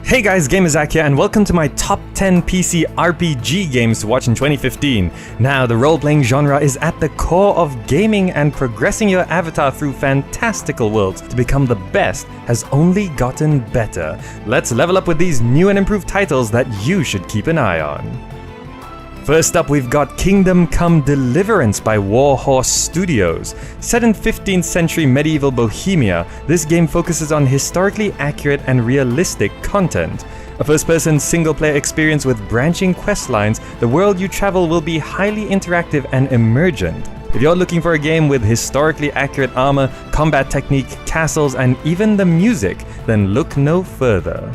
Hey guys, GamerZach here, and welcome to my top 10 PC RPG games to watch in 2015. Now, the role-playing genre is at the core of gaming, and progressing your avatar through fantastical worlds to become the best has only gotten better. Let's level up with these new and improved titles that you should keep an eye on. First up, we've got Kingdom Come Deliverance by Warhorse Studios. Set in 15th century medieval Bohemia, this game focuses on historically accurate and realistic content. A first-person single-player experience with branching quest lines, the world you travel will be highly interactive and emergent. If you're looking for a game with historically accurate armor, combat technique, castles, and even the music, then look no further.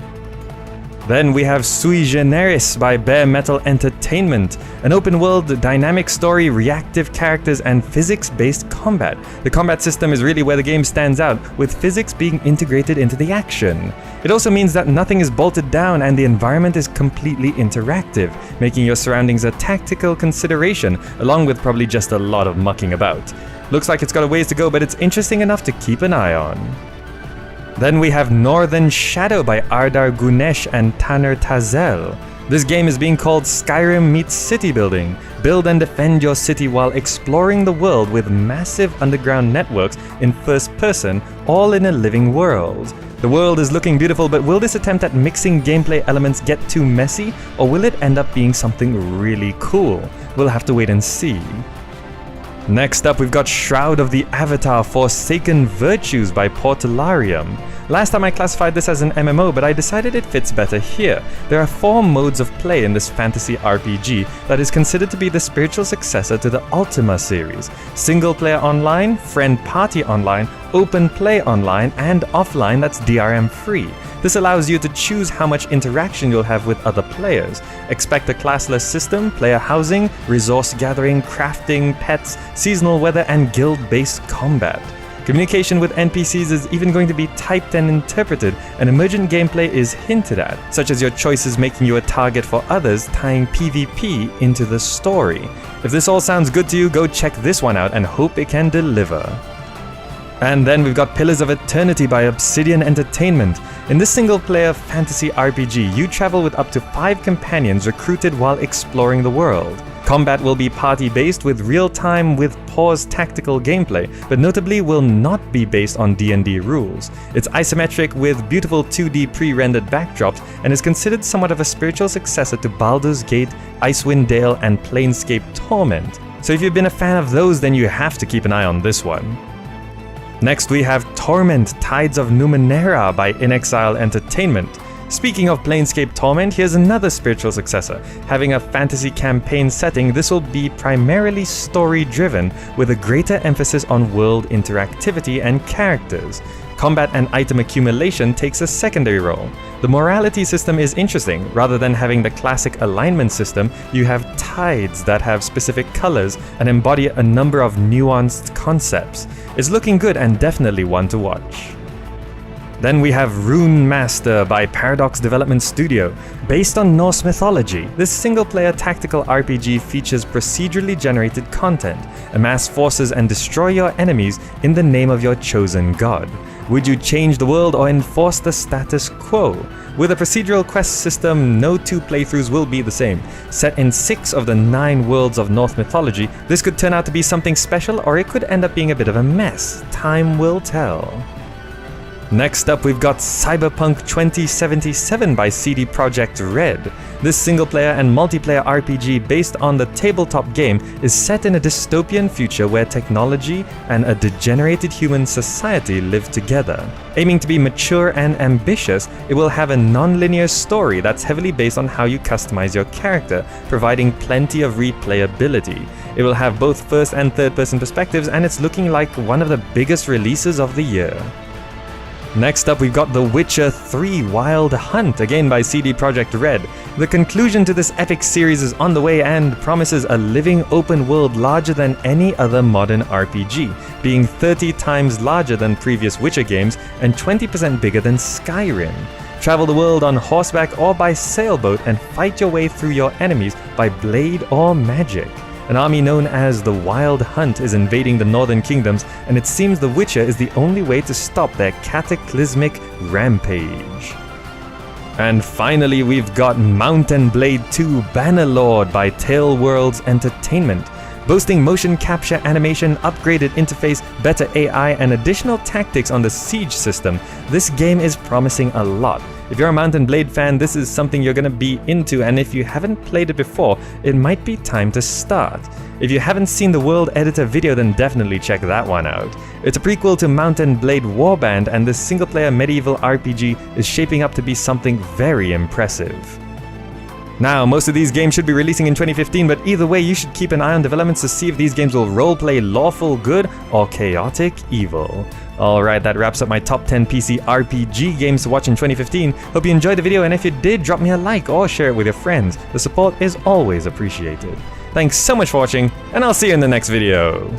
Then we have Sui Generis by Bare Metal Entertainment, an open-world, dynamic story, reactive characters, and physics-based combat. The combat system is really where the game stands out, with physics being integrated into the action. It also means that nothing is bolted down and the environment is completely interactive, making your surroundings a tactical consideration, along with probably just a lot of mucking about. Looks like it's got a ways to go, but it's interesting enough to keep an eye on. Then we have Northern Shadow by Ardar Gunesh and Taner Tazel. This game is being called Skyrim meets city building. Build and defend your city while exploring the world with massive underground networks in first person, all in a living world. The world is looking beautiful, but will this attempt at mixing gameplay elements get too messy, or will it end up being something really cool? We'll have to wait and see. Next up, we've got Shroud of the Avatar Forsaken Virtues by Portalarium. Last time I classified this as an MMO, but I decided it fits better here. There are 4 modes of play in this fantasy RPG that is considered to be the spiritual successor to the Ultima series: single player online, friend party online, open play online, and offline that's DRM free. This allows you to choose how much interaction you'll have with other players. Expect a classless system, player housing, resource gathering, crafting, pets, seasonal weather, and guild-based combat. Communication with NPCs is even going to be typed and interpreted, and emergent gameplay is hinted at, such as your choices making you a target for others, tying PvP into the story. If this all sounds good to you, go check this one out and hope it can deliver. And then we've got Pillars of Eternity by Obsidian Entertainment. In this single-player fantasy RPG, you travel with up to 5 companions recruited while exploring the world. Combat will be party-based with real-time with paused tactical gameplay, but notably will not be based on D&D rules. It's isometric with beautiful 2D pre-rendered backdrops and is considered somewhat of a spiritual successor to Baldur's Gate, Icewind Dale, and Planescape Torment. So if you've been a fan of those, then you have to keep an eye on this one. Next we have Torment Tides of Numenera by inXile Entertainment. Speaking of Planescape Torment, here's another spiritual successor. Having a fantasy campaign setting, this will be primarily story-driven, with a greater emphasis on world interactivity and characters. Combat and item accumulation takes a secondary role. The morality system is interesting. Rather than having the classic alignment system, you have tides that have specific colors and embody a number of nuanced concepts. It's looking good and definitely one to watch. Then we have Rune Master by Paradox Development Studio. Based on Norse mythology, this single-player tactical RPG features procedurally generated content. Amass forces and destroy your enemies in the name of your chosen god. Would you change the world or enforce the status quo? With a procedural quest system, no 2 playthroughs will be the same. Set in 6 of the 9 worlds of Norse mythology, this could turn out to be something special, or it could end up being a bit of a mess. Time will tell. Next up, we've got Cyberpunk 2077 by CD Projekt Red. This single-player and multiplayer RPG based on the tabletop game is set in a dystopian future where technology and a degenerated human society live together. Aiming to be mature and ambitious, it will have a non-linear story that's heavily based on how you customize your character, providing plenty of replayability. It will have both first and third-person perspectives, and it's looking like one of the biggest releases of the year. Next up, we've got The Witcher 3 Wild Hunt, again by CD Projekt Red. The conclusion to this epic series is on the way and promises a living open world larger than any other modern RPG, being 30 times larger than previous Witcher games and 20% bigger than Skyrim. Travel the world on horseback or by sailboat and fight your way through your enemies by blade or magic. An army known as the Wild Hunt is invading the Northern Kingdoms, and it seems the Witcher is the only way to stop their cataclysmic rampage. And finally, we've got Mount & Blade 2 Bannerlord by Tale Worlds Entertainment. Boasting motion capture animation, upgraded interface, better AI, and additional tactics on the Siege system, this game is promising a lot. If you're a Mount & Blade fan, this is something you're gonna be into, and if you haven't played it before, it might be time to start. If you haven't seen the World Editor video, then definitely check that one out. It's a prequel to Mount & Blade Warband, and this single-player medieval RPG is shaping up to be something very impressive. Now, most of these games should be releasing in 2015, but either way, you should keep an eye on developments to see if these games will roleplay lawful good or chaotic evil. Alright, that wraps up my top 10 PC RPG games to watch in 2015. Hope you enjoyed the video, and if you did, drop me a like or share it with your friends. The support is always appreciated. Thanks so much for watching, and I'll see you in the next video.